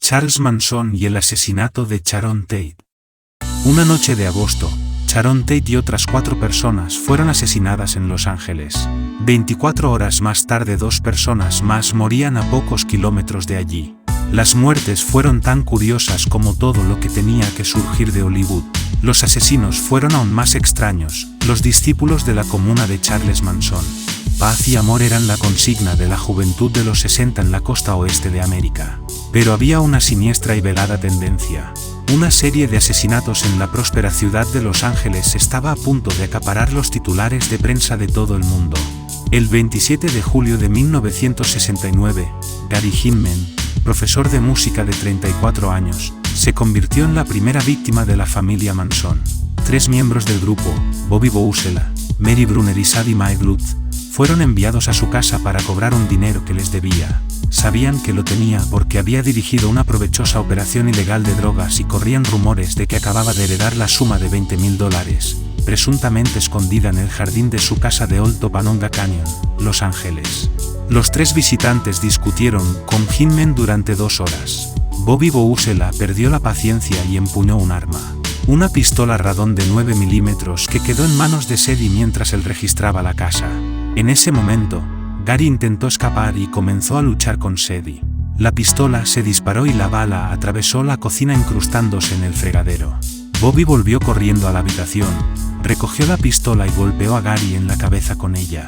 Charles Manson y el asesinato de Sharon Tate. Una noche de agosto, Sharon Tate y otras 4 personas fueron asesinadas en Los Ángeles. 24 horas más tarde 2 personas más morían a pocos kilómetros de allí. Las muertes fueron tan curiosas como todo lo que tenía que surgir de Hollywood. Los asesinos fueron aún más extraños, los discípulos de la comuna de Charles Manson. Paz y amor eran la consigna de la juventud de los 60 en la costa oeste de América. Pero había una siniestra y velada tendencia. Una serie de asesinatos en la próspera ciudad de Los Ángeles estaba a punto de acaparar los titulares de prensa de todo el mundo. El 27 de julio de 1969, Gary Hinman, profesor de música de 34 años, se convirtió en la primera víctima de la familia Manson. 3 miembros del grupo, Bobby Bousela, Mary Brunner y Sadie Mae Bluth, fueron enviados a su casa para cobrar un dinero que les debía. Sabían que lo tenía porque había dirigido una provechosa operación ilegal de drogas y corrían rumores de que acababa de heredar la suma de $20,000, presuntamente escondida en el jardín de su casa de Old Topanga Canyon, Los Ángeles. Los 3 visitantes discutieron con Hinman durante 2 horas. Bobby Bousela perdió la paciencia y empuñó un arma. Una pistola Radon de 9 milímetros que quedó en manos de Sadie mientras él registraba la casa. En ese momento, Gary intentó escapar y comenzó a luchar con Sadie. La pistola se disparó y la bala atravesó la cocina incrustándose en el fregadero. Bobby volvió corriendo a la habitación, recogió la pistola y golpeó a Gary en la cabeza con ella.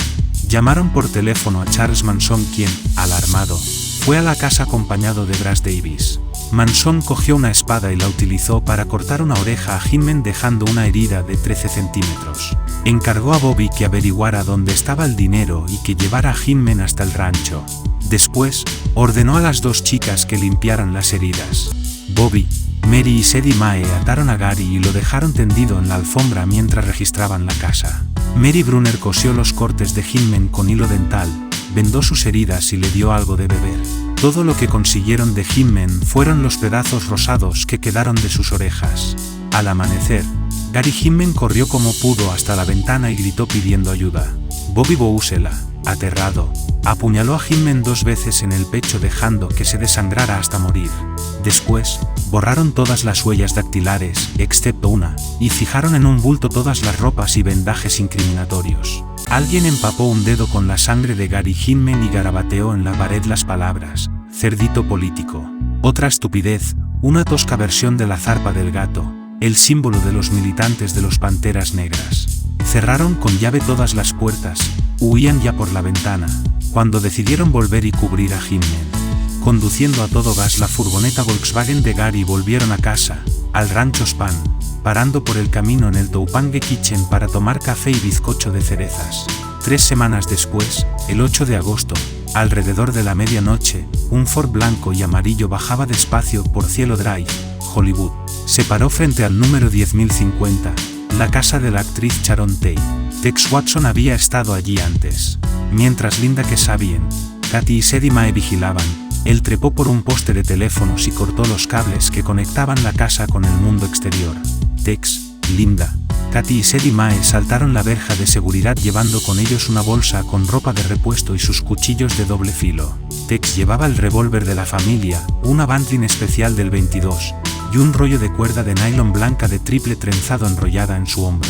Llamaron por teléfono a Charles Manson, quien, alarmado, fue a la casa acompañado de Brass Davis. Manson cogió una espada y la utilizó para cortar una oreja a Hinman dejando una herida de 13 centímetros. Encargó a Bobby que averiguara dónde estaba el dinero y que llevara a Hinman hasta el rancho. Después, ordenó a las 2 chicas que limpiaran las heridas. Bobby, Mary y Sadie Mae ataron a Gary y lo dejaron tendido en la alfombra mientras registraban la casa. Mary Brunner cosió los cortes de Hinman con hilo dental, vendó sus heridas y le dio algo de beber. Todo lo que consiguieron de Hinman fueron los pedazos rosados que quedaron de sus orejas. Al amanecer, Gary Hinman corrió como pudo hasta la ventana y gritó pidiendo ayuda. Bobby Bousela, aterrado, apuñaló a Hinman 2 veces en el pecho dejando que se desangrara hasta morir. Después, borraron todas las huellas dactilares, excepto una, y fijaron en un bulto todas las ropas y vendajes incriminatorios. Alguien empapó un dedo con la sangre de Gary Hinman y garabateó en la pared las palabras, cerdito político. Otra estupidez, una tosca versión de la zarpa del gato, el símbolo de los militantes de los Panteras Negras. Cerraron con llave todas las puertas, huían ya por la ventana, cuando decidieron volver y cubrir a Hinman. Conduciendo a todo gas la furgoneta Volkswagen de Gary volvieron a casa, al rancho Span, parando por el camino en el Topanga Kitchen para tomar café y bizcocho de cerezas. 3 semanas después, el 8 de agosto, alrededor de la medianoche, un Ford blanco y amarillo bajaba despacio por Cielo Drive, Hollywood. Se paró frente al número 10.050, la casa de la actriz Sharon Tate. Tex Watson había estado allí antes. Mientras Linda Kesavien, Katy y Sadie Mae vigilaban, él trepó por un poste de teléfonos y cortó los cables que conectaban la casa con el mundo exterior. Tex, Linda, Katy y Sadie Mae saltaron la verja de seguridad llevando con ellos una bolsa con ropa de repuesto y sus cuchillos de doble filo. Tex llevaba el revólver de la familia, una Bantlin especial del 22, y un rollo de cuerda de nylon blanca de triple trenzado enrollada en su hombro.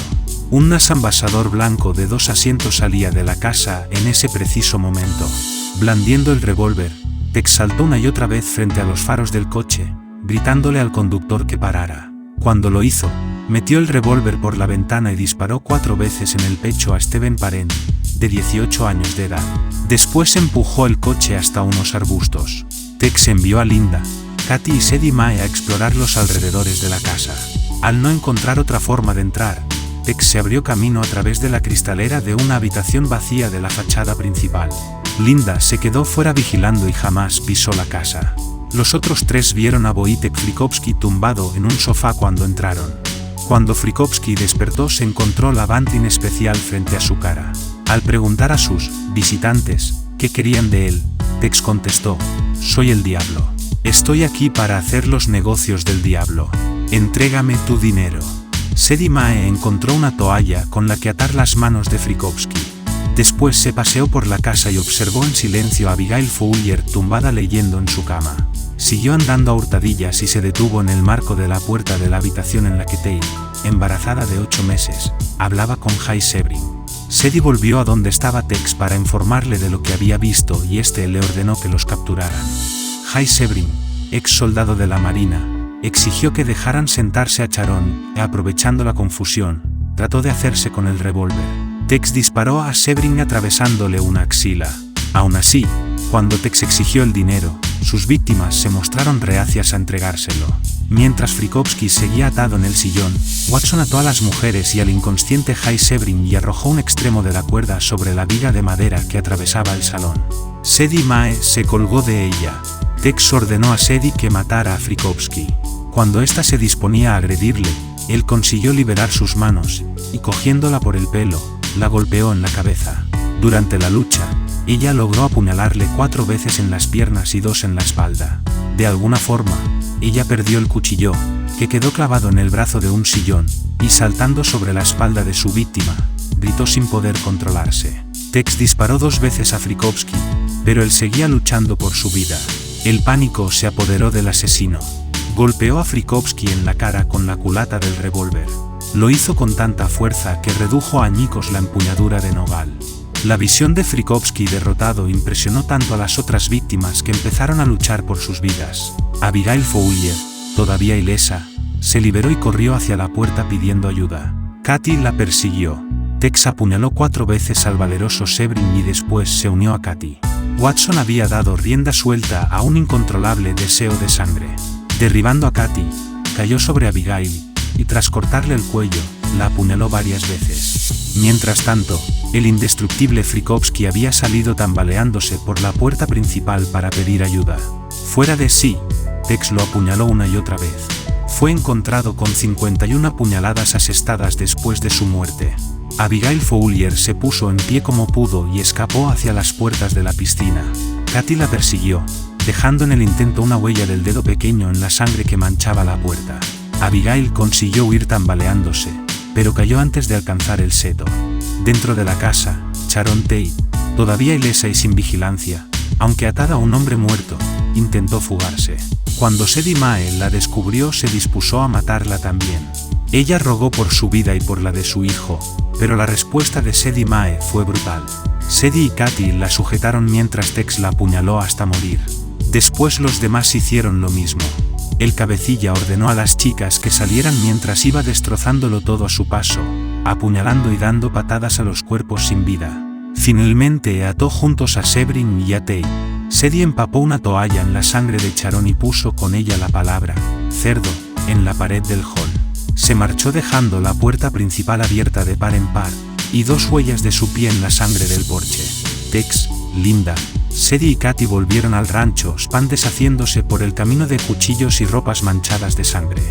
Un Nissan Ambassador blanco de 2 asientos salía de la casa en ese preciso momento. Blandiendo el revólver, Tex saltó una y otra vez frente a los faros del coche, gritándole al conductor que parara. Cuando lo hizo, metió el revólver por la ventana y disparó 4 veces en el pecho a Steven Parent, de 18 años de edad. Después empujó el coche hasta unos arbustos. Tex envió a Linda, Katy y Sadie Mae a explorar los alrededores de la casa. Al no encontrar otra forma de entrar, Tex se abrió camino a través de la cristalera de una habitación vacía de la fachada principal. Linda se quedó fuera vigilando y jamás pisó la casa. Los otros 3 vieron a Wojtek Frykowski tumbado en un sofá cuando entraron. Cuando Frykowski despertó se encontró la Bantlin especial frente a su cara. Al preguntar a sus visitantes qué querían de él, Tex contestó: «Soy el diablo. Estoy aquí para hacer los negocios del diablo. Entrégame tu dinero». Sadie Mae encontró una toalla con la que atar las manos de Frykowski. Después se paseó por la casa y observó en silencio a Abigail Fowler tumbada leyendo en su cama. Siguió andando a hurtadillas y se detuvo en el marco de la puerta de la habitación en la que Tate, embarazada de 8 meses, hablaba con Jay Sebring. Sadie volvió a donde estaba Tex para informarle de lo que había visto y este le ordenó que los capturaran. Jay Sebring, ex soldado de la Marina, exigió que dejaran sentarse a Sharon y, aprovechando la confusión, trató de hacerse con el revólver. Tex disparó a Sebring atravesándole una axila. Aún así, cuando Tex exigió el dinero, sus víctimas se mostraron reacias a entregárselo. Mientras Frykowski seguía atado en el sillón, Watson ató a las mujeres y al inconsciente Jay Sebring y arrojó un extremo de la cuerda sobre la viga de madera que atravesaba el salón. Sadie Mae se colgó de ella. Tex ordenó a Sadie que matara a Frykowski. Cuando ésta se disponía a agredirle, él consiguió liberar sus manos y, cogiéndola por el pelo, la golpeó en la cabeza. Durante la lucha, ella logró apuñalarle 4 veces en las piernas y 2 en la espalda. De alguna forma, ella perdió el cuchillo, que quedó clavado en el brazo de un sillón, y saltando sobre la espalda de su víctima, gritó sin poder controlarse. Tex disparó 2 veces a Frykowski, pero él seguía luchando por su vida. El pánico se apoderó del asesino. Golpeó a Frykowski en la cara con la culata del revólver. Lo hizo con tanta fuerza que redujo a añicos la empuñadura de nogal. La visión de Frykowski derrotado impresionó tanto a las otras víctimas que empezaron a luchar por sus vidas. Abigail Fowler, todavía ilesa, se liberó y corrió hacia la puerta pidiendo ayuda. Katy la persiguió. Tex apuñaló 4 veces al valeroso Sebring y después se unió a Katy. Watson había dado rienda suelta a un incontrolable deseo de sangre. Derribando a Katy, cayó sobre Abigail y tras cortarle el cuello, la apuñaló varias veces. Mientras tanto, el indestructible Frykowski había salido tambaleándose por la puerta principal para pedir ayuda. Fuera de sí, Tex lo apuñaló una y otra vez. Fue encontrado con 51 puñaladas asestadas después de su muerte. Abigail Fowler se puso en pie como pudo y escapó hacia las puertas de la piscina. Katy la persiguió, dejando en el intento una huella del dedo pequeño en la sangre que manchaba la puerta. Abigail consiguió huir tambaleándose, pero cayó antes de alcanzar el seto. Dentro de la casa, Sharon Tate, todavía ilesa y sin vigilancia, aunque atada a un hombre muerto, intentó fugarse. Cuando Sadie Mae la descubrió, se dispuso a matarla también. Ella rogó por su vida y por la de su hijo, pero la respuesta de Sadie Mae fue brutal. Sadie y Katy la sujetaron mientras Tex la apuñaló hasta morir. Después los demás hicieron lo mismo. El cabecilla ordenó a las chicas que salieran mientras iba destrozándolo todo a su paso, apuñalando y dando patadas a los cuerpos sin vida. Finalmente ató juntos a Sebring y a Tate. Sadie empapó una toalla en la sangre de Sharon y puso con ella la palabra cerdo en la pared del hall. Se marchó dejando la puerta principal abierta de par en par y 2 huellas de su pie en la sangre del porche. Tex, Linda, Sadie y Katy volvieron al rancho Span deshaciéndose por el camino de cuchillos y ropas manchadas de sangre.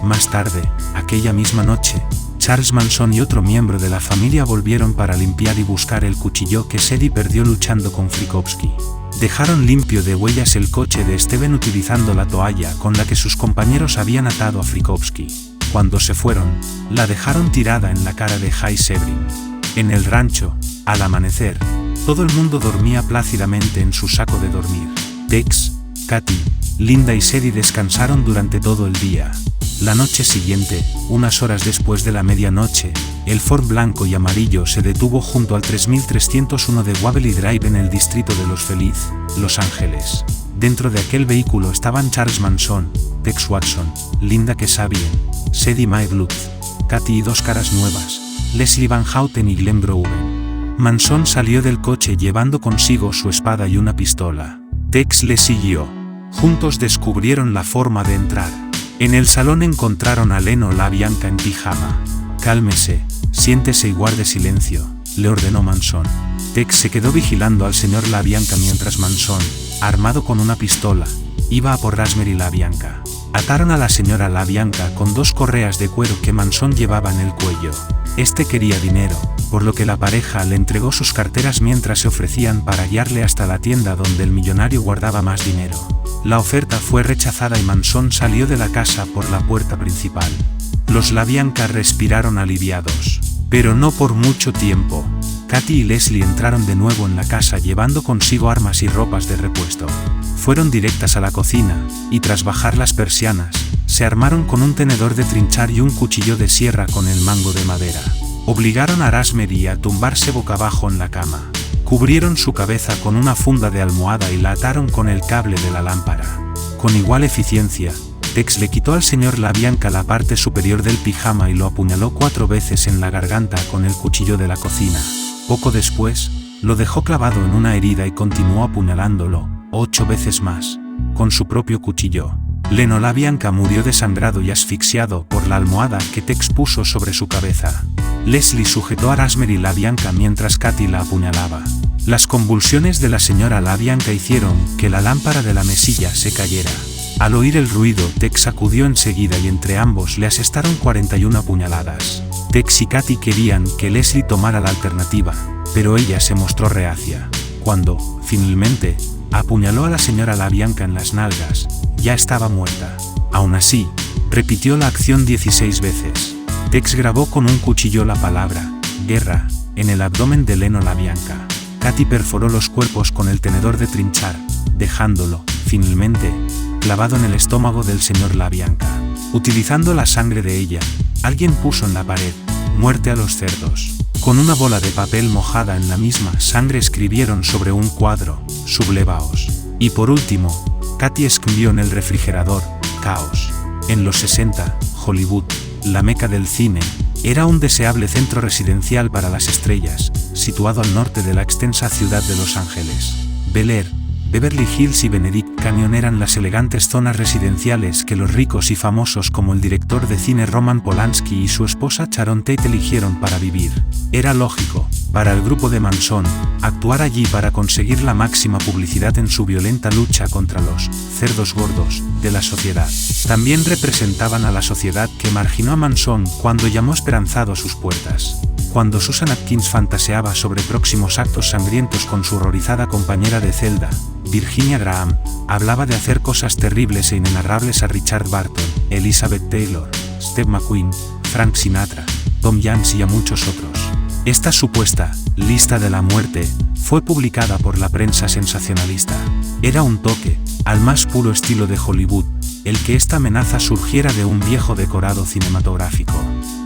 Más tarde, aquella misma noche, Charles Manson y otro miembro de la familia volvieron para limpiar y buscar el cuchillo que Sadie perdió luchando con Frykowski. Dejaron limpio de huellas el coche de Steven utilizando la toalla con la que sus compañeros habían atado a Frykowski. Cuando se fueron, la dejaron tirada en la cara de Jay Sebring. En el rancho, al amanecer, todo el mundo dormía plácidamente en su saco de dormir. Tex, Katy, Linda y Sadie descansaron durante todo el día. La noche siguiente, unas horas después de la medianoche, el Ford blanco y amarillo se detuvo junto al 3301 de Waverly Drive en el distrito de Los Feliz, Los Ángeles. Dentro de aquel vehículo estaban Charles Manson, Tex Watson, Linda Kesabian, Sadie Mae Bluth, Katy y 2 caras nuevas, Leslie Van Houten y Glenn Browen. Manson salió del coche llevando consigo su espada y una pistola. Tex le siguió. Juntos descubrieron la forma de entrar. En el salón encontraron a Leno LaBianca en pijama. Cálmese, siéntese y guarde silencio, le ordenó Manson. Tex se quedó vigilando al señor LaBianca mientras Manson, armado con una pistola, iba a por Rosemary LaBianca. Ataron a la señora LaBianca con 2 correas de cuero que Manson llevaba en el cuello. Este quería dinero, por lo que la pareja le entregó sus carteras mientras se ofrecían para guiarle hasta la tienda donde el millonario guardaba más dinero. La oferta fue rechazada y Manson salió de la casa por la puerta principal. Los LaBianca respiraron aliviados, pero no por mucho tiempo. Katy y Leslie entraron de nuevo en la casa llevando consigo armas y ropas de repuesto. Fueron directas a la cocina, y tras bajar las persianas, se armaron con un tenedor de trinchar y un cuchillo de sierra con el mango de madera. Obligaron a Rosemary a tumbarse boca abajo en la cama. Cubrieron su cabeza con una funda de almohada y la ataron con el cable de la lámpara. Con igual eficiencia, Tex le quitó al señor LaBianca la parte superior del pijama y lo apuñaló 4 veces en la garganta con el cuchillo de la cocina. Poco después, lo dejó clavado en una herida y continuó apuñalándolo 8 veces más, con su propio cuchillo. Leno LaBianca murió desangrado y asfixiado por la almohada que Tex puso sobre su cabeza. Leslie sujetó a Rosemary LaBianca mientras Katy la apuñalaba. Las convulsiones de la señora LaBianca hicieron que la lámpara de la mesilla se cayera. Al oír el ruido, Tex acudió enseguida y entre ambos le asestaron 41 apuñaladas. Tex y Katy querían que Leslie tomara la alternativa, pero ella se mostró reacia. Cuando, finalmente, apuñaló a la señora LaBianca en las nalgas, ya estaba muerta. Aún así, repitió la acción 16 veces. Tex grabó con un cuchillo la palabra guerra en el abdomen de Leno LaBianca. Katy perforó los cuerpos con el tenedor de trinchar, dejándolo, finalmente, clavado en el estómago del señor LaBianca. Utilizando la sangre de ella, alguien puso en la pared muerte a los cerdos. Con una bola de papel mojada en la misma sangre escribieron sobre un cuadro sublevaos. Y por último, Katy escribió en el refrigerador caos. En los 60, Hollywood, la meca del cine, era un deseable centro residencial para las estrellas, situado al norte de la extensa ciudad de Los Ángeles. Bel Air, Beverly Hills y Benedict Canyon eran las elegantes zonas residenciales que los ricos y famosos como el director de cine Roman Polanski y su esposa Sharon Tate eligieron para vivir. Era lógico, para el grupo de Manson, actuar allí para conseguir la máxima publicidad en su violenta lucha contra los cerdos gordos de la sociedad. También representaban a la sociedad que marginó a Manson cuando llamó esperanzado a sus puertas. Cuando Susan Atkins fantaseaba sobre próximos actos sangrientos con su horrorizada compañera de celda, Virginia Graham, hablaba de hacer cosas terribles e inenarrables a Richard Barton, Elizabeth Taylor, Steve McQueen, Frank Sinatra, Tom Jones y a muchos otros. Esta supuesta lista de la muerte fue publicada por la prensa sensacionalista. Era un toque, al más puro estilo de Hollywood, el que esta amenaza surgiera de un viejo decorado cinematográfico.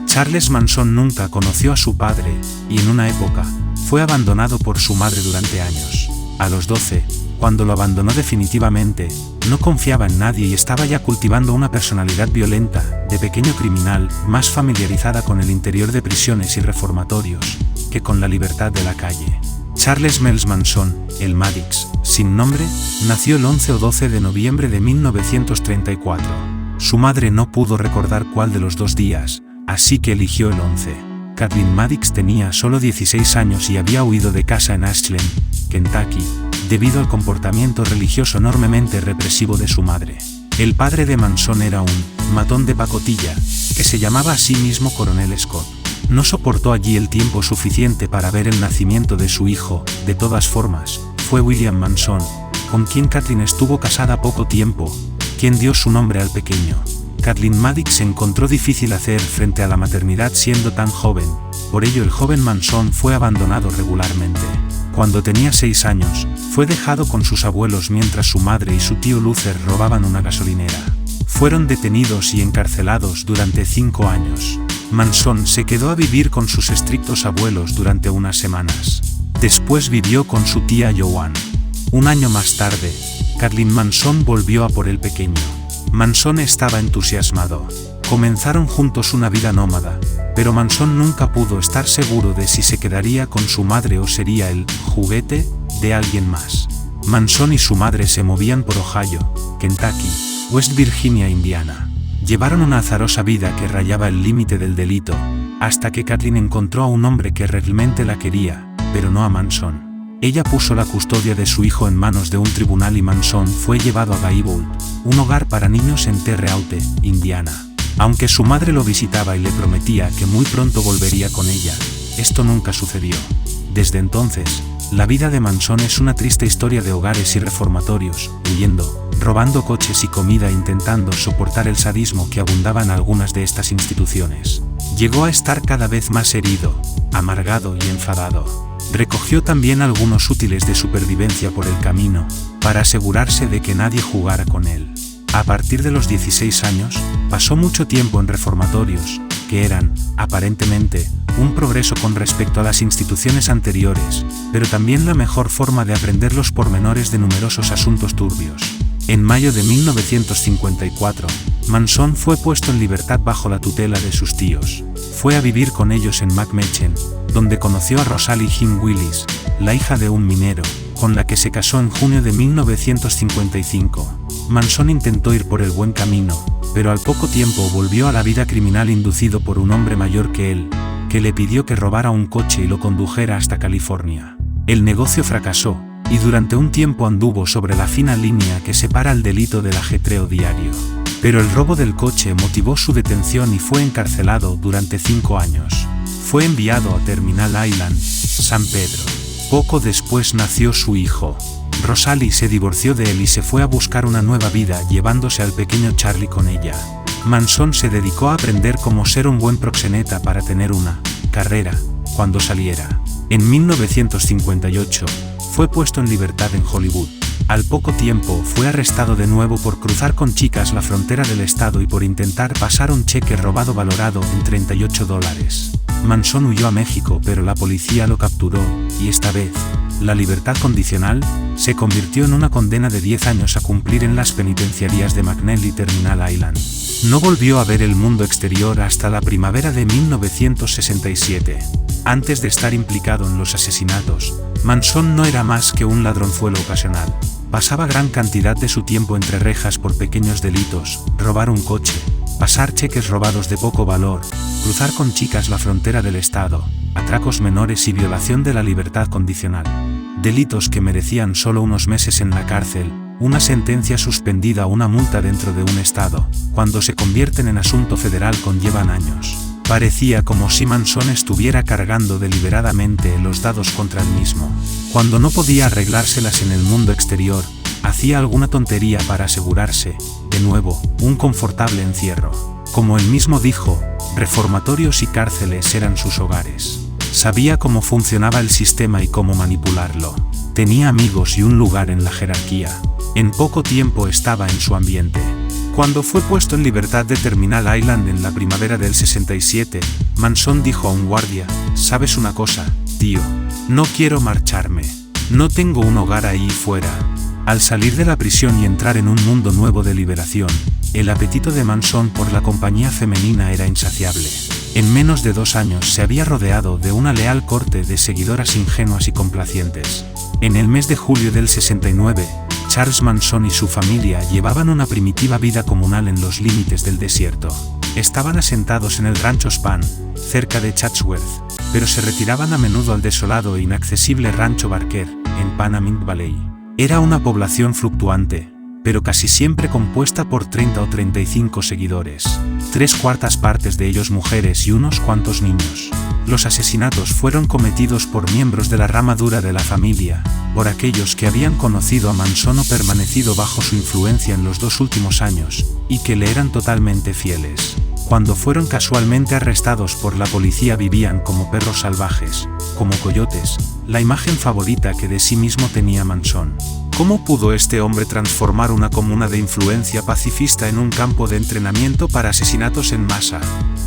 Charles Manson nunca conoció a su padre, y en una época, fue abandonado por su madre durante años. A los 12, cuando lo abandonó definitivamente, no confiaba en nadie y estaba ya cultivando una personalidad violenta, de pequeño criminal, más familiarizada con el interior de prisiones y reformatorios, que con la libertad de la calle. Charles Miles Manson, el Maddox, sin nombre, nació el 11 o 12 de noviembre de 1934. Su madre no pudo recordar cuál de los 2 días, así que eligió el 11. Kathleen Maddox tenía solo 16 años y había huido de casa en Ashland, Kentucky, debido al comportamiento religioso enormemente represivo de su madre. El padre de Manson era un matón de pacotilla, que se llamaba a sí mismo Coronel Scott. No soportó allí el tiempo suficiente para ver el nacimiento de su hijo. De todas formas, fue William Manson, con quien Kathleen estuvo casada poco tiempo, quien dio su nombre al pequeño. Kathleen Maddox se encontró difícil hacer frente a la maternidad siendo tan joven, por ello el joven Manson fue abandonado regularmente. Cuando tenía 6 años, fue dejado con sus abuelos mientras su madre y su tío Luther robaban una gasolinera. Fueron detenidos y encarcelados durante 5 años. Manson se quedó a vivir con sus estrictos abuelos durante unas semanas. Después vivió con su tía Joanne. Un año más tarde, Kathleen Manson volvió a por el pequeño. Manson estaba entusiasmado. Comenzaron juntos una vida nómada, pero Manson nunca pudo estar seguro de si se quedaría con su madre o sería el juguete de alguien más. Manson y su madre se movían por Ohio, Kentucky, West Virginia e Indiana. Llevaron una azarosa vida que rayaba el límite del delito, hasta que Kathleen encontró a un hombre que realmente la quería, pero no a Manson. Ella puso la custodia de su hijo en manos de un tribunal y Manson fue llevado a Gaybold, un hogar para niños en Terre-Haute, Indiana. Aunque su madre lo visitaba y le prometía que muy pronto volvería con ella, esto nunca sucedió. Desde entonces, la vida de Manson es una triste historia de hogares y reformatorios, huyendo, robando coches y comida e intentando soportar el sadismo que abundaba en algunas de estas instituciones. Llegó a estar cada vez más herido, amargado y enfadado. Recogió también algunos útiles de supervivencia por el camino, para asegurarse de que nadie jugara con él. A partir de los 16 años, pasó mucho tiempo en reformatorios, que eran, aparentemente, un progreso con respecto a las instituciones anteriores, pero también la mejor forma de aprender los pormenores de numerosos asuntos turbios. En mayo de 1954, Manson fue puesto en libertad bajo la tutela de sus tíos. Fue a vivir con ellos en McMechen, donde conoció a Rosalie Jim Willis, la hija de un minero, con la que se casó en junio de 1955. Manson intentó ir por el buen camino, pero al poco tiempo volvió a la vida criminal inducido por un hombre mayor que él, que le pidió que robara un coche y lo condujera hasta California. El negocio fracasó, y durante un tiempo anduvo sobre la fina línea que separa el delito del ajetreo diario. Pero el robo del coche motivó su detención y fue encarcelado durante 5 años. Fue enviado a Terminal Island, San Pedro. Poco después nació su hijo. Rosalie se divorció de él y se fue a buscar una nueva vida, llevándose al pequeño Charlie con ella. Manson se dedicó a aprender cómo ser un buen proxeneta para tener una carrera cuando saliera. En 1958, fue puesto en libertad en Hollywood. Al poco tiempo fue arrestado de nuevo por cruzar con chicas la frontera del estado y por intentar pasar un cheque robado valorado en $38. Manson huyó a México, pero la policía lo capturó, y esta vez, la libertad condicional se convirtió en una condena de 10 años a cumplir en las penitenciarías de McNeil y Terminal Island. No volvió a ver el mundo exterior hasta la primavera de 1967. Antes de estar implicado en los asesinatos, Manson no era más que un ladronzuelo ocasional. Pasaba gran cantidad de su tiempo entre rejas por pequeños delitos: robar un coche, pasar cheques robados de poco valor, cruzar con chicas la frontera del estado, atracos menores y violación de la libertad condicional. Delitos que merecían solo unos meses en la cárcel, una sentencia suspendida o una multa dentro de un estado. Cuando se convierten en asunto federal conllevan años. Parecía como si Manson estuviera cargando deliberadamente los dados contra él mismo. Cuando no podía arreglárselas en el mundo exterior, hacía alguna tontería para asegurarse, de nuevo, un confortable encierro. Como él mismo dijo, reformatorios y cárceles eran sus hogares. Sabía cómo funcionaba el sistema y cómo manipularlo. Tenía amigos y un lugar en la jerarquía. En poco tiempo estaba en su ambiente. Cuando fue puesto en libertad de Terminal Island en la primavera del 67, Manson dijo a un guardia: «¿Sabes una cosa, tío? No quiero marcharme. No tengo un hogar ahí fuera». Al salir de la prisión y entrar en un mundo nuevo de liberación, el apetito de Manson por la compañía femenina era insaciable. En menos de 2 años se había rodeado de una leal corte de seguidoras ingenuas y complacientes. En el mes de julio del 69, Charles Manson y su familia llevaban una primitiva vida comunal en los límites del desierto. Estaban asentados en el rancho Span, cerca de Chatsworth, pero se retiraban a menudo al desolado e inaccesible rancho Barker, en Panamint Valley. Era una población fluctuante, pero casi siempre compuesta por 30 o 35 seguidores, 3/4 partes de ellos mujeres y unos cuantos niños. Los asesinatos fueron cometidos por miembros de la rama dura de la familia, por aquellos que habían conocido a Manson o permanecido bajo su influencia en los 2 últimos años, y que le eran totalmente fieles. Cuando fueron casualmente arrestados por la policía vivían como perros salvajes, como coyotes, la imagen favorita que de sí mismo tenía Manson. ¿Cómo pudo este hombre transformar una comuna de influencia pacifista en un campo de entrenamiento para asesinatos en masa?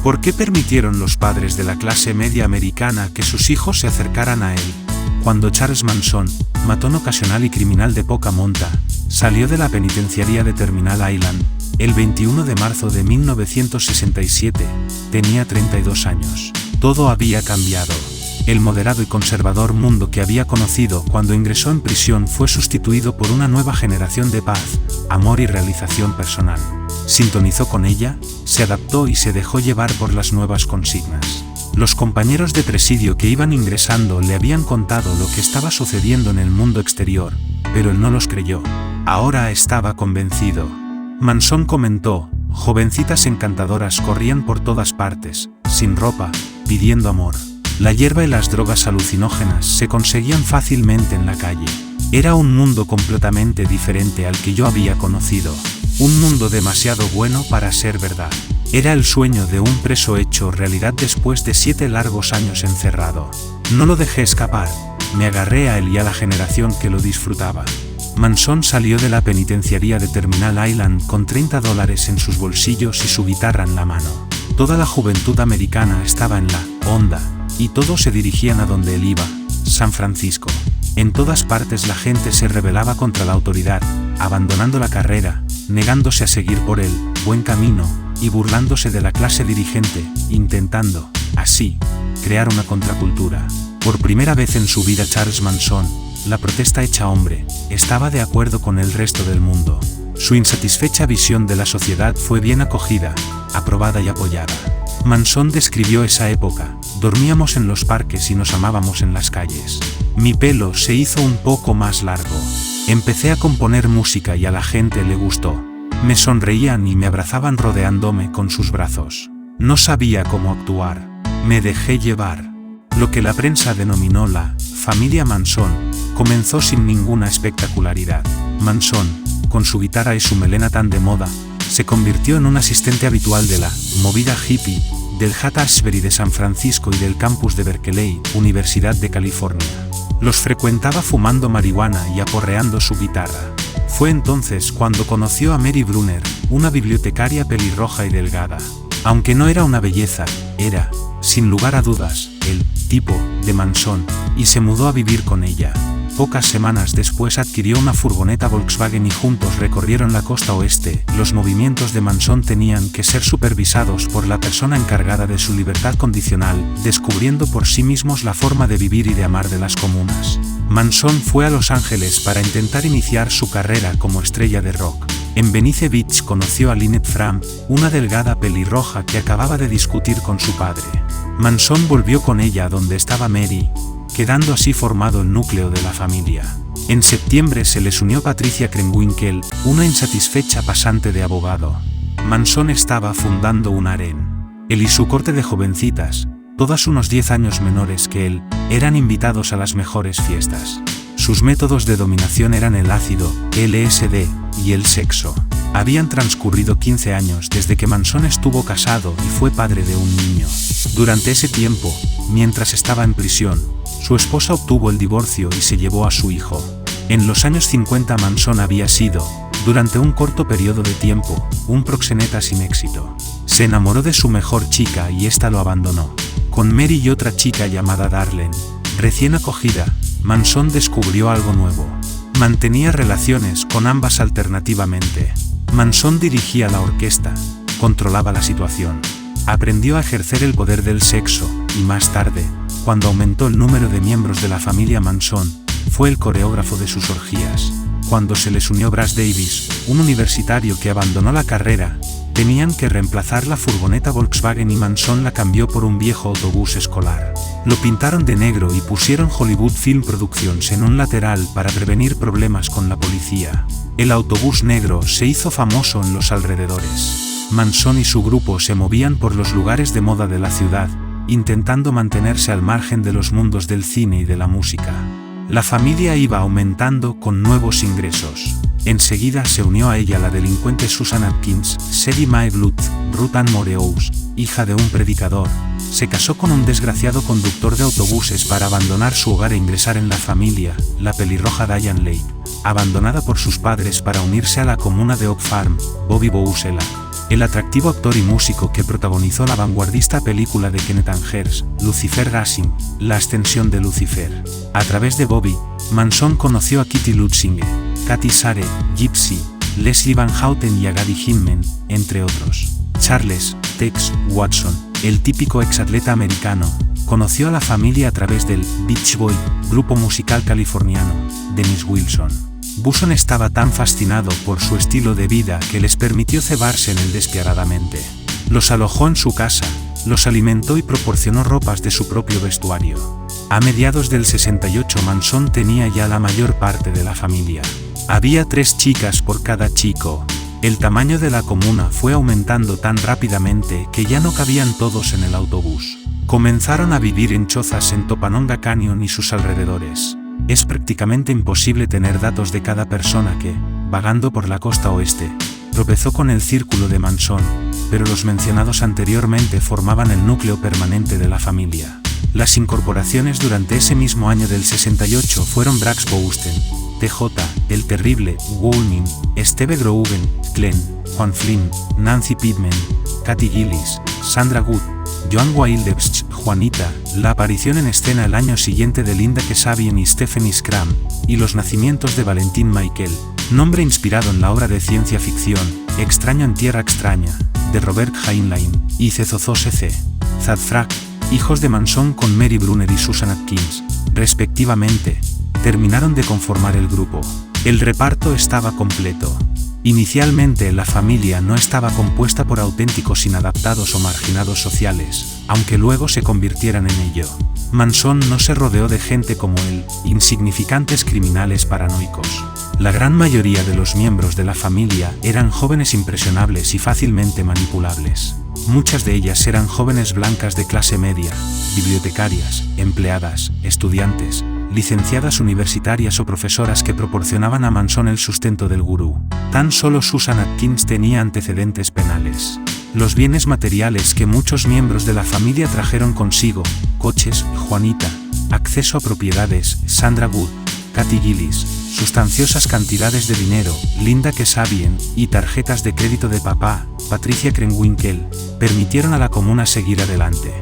¿Por qué permitieron los padres de la clase media americana que sus hijos se acercaran a él? Cuando Charles Manson, matón ocasional y criminal de poca monta, salió de la penitenciaría de Terminal Island, el 21 de marzo de 1967, tenía 32 años. Todo había cambiado. El moderado y conservador mundo que había conocido cuando ingresó en prisión fue sustituido por una nueva generación de paz, amor y realización personal. Sintonizó con ella, se adaptó y se dejó llevar por las nuevas consignas. Los compañeros de presidio que iban ingresando le habían contado lo que estaba sucediendo en el mundo exterior, pero él no los creyó. Ahora estaba convencido. Manson comentó: «Jovencitas encantadoras corrían por todas partes, sin ropa, pidiendo amor. La hierba y las drogas alucinógenas se conseguían fácilmente en la calle. Era un mundo completamente diferente al que yo había conocido. Un mundo demasiado bueno para ser verdad». Era el sueño de un preso hecho realidad después de 7 largos años encerrado. No lo dejé escapar, me agarré a él y a la generación que lo disfrutaba. Manson salió de la penitenciaría de Terminal Island con $30 en sus bolsillos y su guitarra en la mano. Toda la juventud americana estaba en la onda, y todos se dirigían a donde él iba, San Francisco. En todas partes la gente se rebelaba contra la autoridad, abandonando la carrera, negándose a seguir por el buen camino, y burlándose de la clase dirigente, intentando, así, crear una contracultura. Por primera vez en su vida Charles Manson, la protesta hecha hombre, estaba de acuerdo con el resto del mundo. Su insatisfecha visión de la sociedad fue bien acogida, aprobada y apoyada. Manson describió esa época: dormíamos en los parques y nos amábamos en las calles. Mi pelo se hizo un poco más largo. Empecé a componer música y a la gente le gustó. Me sonreían y me abrazaban rodeándome con sus brazos. No sabía cómo actuar. Me dejé llevar. Lo que la prensa denominó la familia Manson comenzó sin ninguna espectacularidad. Manson, con su guitarra y su melena tan de moda, se convirtió en un asistente habitual de la movida hippie, del Haight-Ashbury de San Francisco y del campus de Berkeley, Universidad de California. Los frecuentaba fumando marihuana y aporreando su guitarra. Fue entonces cuando conoció a Mary Brunner, una bibliotecaria pelirroja y delgada. Aunque no era una belleza, era, sin lugar a dudas, el tipo de Manson, y se mudó a vivir con ella. Pocas semanas después adquirió una furgoneta Volkswagen y juntos recorrieron la costa oeste. Los movimientos de Manson tenían que ser supervisados por la persona encargada de su libertad condicional, descubriendo por sí mismos la forma de vivir y de amar de las comunas. Manson fue a Los Ángeles para intentar iniciar su carrera como estrella de rock. En Venice Beach conoció a Lynette Fram, una delgada pelirroja que acababa de discutir con su padre. Manson volvió con ella donde estaba Mary, quedando así formado el núcleo de la familia. En septiembre se les unió Patricia Krenwinkel, una insatisfecha pasante de abogado. Manson estaba fundando un harén. Él y su corte de jovencitas, todas unos 10 años menores que él, eran invitados a las mejores fiestas. Sus métodos de dominación eran el ácido, LSD, y el sexo. Habían transcurrido 15 años desde que Manson estuvo casado y fue padre de un niño. Durante ese tiempo, mientras estaba en prisión, su esposa obtuvo el divorcio y se llevó a su hijo. En los años 50 Manson había sido, durante un corto periodo de tiempo, un proxeneta sin éxito. Se enamoró de su mejor chica y ésta lo abandonó. Con Mary y otra chica llamada Darlene, recién acogida, Manson descubrió algo nuevo. Mantenía relaciones con ambas alternativamente. Manson dirigía la orquesta, controlaba la situación. Aprendió a ejercer el poder del sexo, y más tarde, cuando aumentó el número de miembros de la familia Manson, fue el coreógrafo de sus orgías. Cuando se les unió Brass Davis, un universitario que abandonó la carrera, tenían que reemplazar la furgoneta Volkswagen y Manson la cambió por un viejo autobús escolar. Lo pintaron de negro y pusieron Hollywood Film Productions en un lateral para prevenir problemas con la policía. El autobús negro se hizo famoso en los alrededores. Manson y su grupo se movían por los lugares de moda de la ciudad, intentando mantenerse al margen de los mundos del cine y de la música. La familia iba aumentando con nuevos ingresos. Enseguida se unió a ella la delincuente Susan Atkins, Sadie Mae Bluth, Ruth Ann Morehouse, hija de un predicador. Se casó con un desgraciado conductor de autobuses para abandonar su hogar e ingresar en la familia, la pelirroja Diane Lake, abandonada por sus padres para unirse a la comuna de Oak Farm, Bobby Bousela, el atractivo actor y músico que protagonizó la vanguardista película de Kenneth Angers, Lucifer Racing, La ascensión de Lucifer. A través de Bobby, Manson conoció a Kitty Lutzinger, Katy Sare, Gypsy, Leslie Van Houten y a Gary Hinman, entre otros. Charles Tex Watson, el típico exatleta americano, conoció a la familia a través del Beach Boy, grupo musical californiano, Dennis Wilson. Buson estaba tan fascinado por su estilo de vida que les permitió cebarse en él despiadadamente. Los alojó en su casa, los alimentó y proporcionó ropas de su propio vestuario. A mediados del 68 Manson tenía ya la mayor parte de la familia. Había 3 chicas por cada chico. El tamaño de la comuna fue aumentando tan rápidamente que ya no cabían todos en el autobús. Comenzaron a vivir en chozas en Topanonga Canyon y sus alrededores. Es prácticamente imposible tener datos de cada persona que, vagando por la costa oeste, tropezó con el círculo de Manson, pero los mencionados anteriormente formaban el núcleo permanente de la familia. Las incorporaciones durante ese mismo año del 68 fueron Brax Bousten, TJ, El Terrible, Woolmin, Steve Grogan, Glenn, Juan Flynn, Nancy Pittman, Kathy Gillis, Sandra Good, Joan Wildebsch, Juanita, la aparición en escena el año siguiente de Linda Kesabian y Stephanie Scram, y los nacimientos de Valentin Michael, nombre inspirado en la obra de ciencia ficción, Extraño en Tierra Extraña, de Robert Heinlein, y Cezozose C. Zadfrak, hijos de Manson con Mary Brunner y Susan Atkins, respectivamente, terminaron de conformar el grupo. El reparto estaba completo. Inicialmente la familia no estaba compuesta por auténticos inadaptados o marginados sociales, aunque luego se convirtieran en ello. Manson no se rodeó de gente como él, insignificantes criminales paranoicos. La gran mayoría de los miembros de la familia eran jóvenes impresionables y fácilmente manipulables. Muchas de ellas eran jóvenes blancas de clase media, bibliotecarias, empleadas, estudiantes, licenciadas universitarias o profesoras que proporcionaban a Manson el sustento del gurú. Tan solo Susan Atkins tenía antecedentes penales. Los bienes materiales que muchos miembros de la familia trajeron consigo, coches, Juanita, acceso a propiedades, Sandra Good, Kathy Gillis, sustanciosas cantidades de dinero, Linda Kesabian, y tarjetas de crédito de papá, Patricia Krenwinkel, permitieron a la comuna seguir adelante.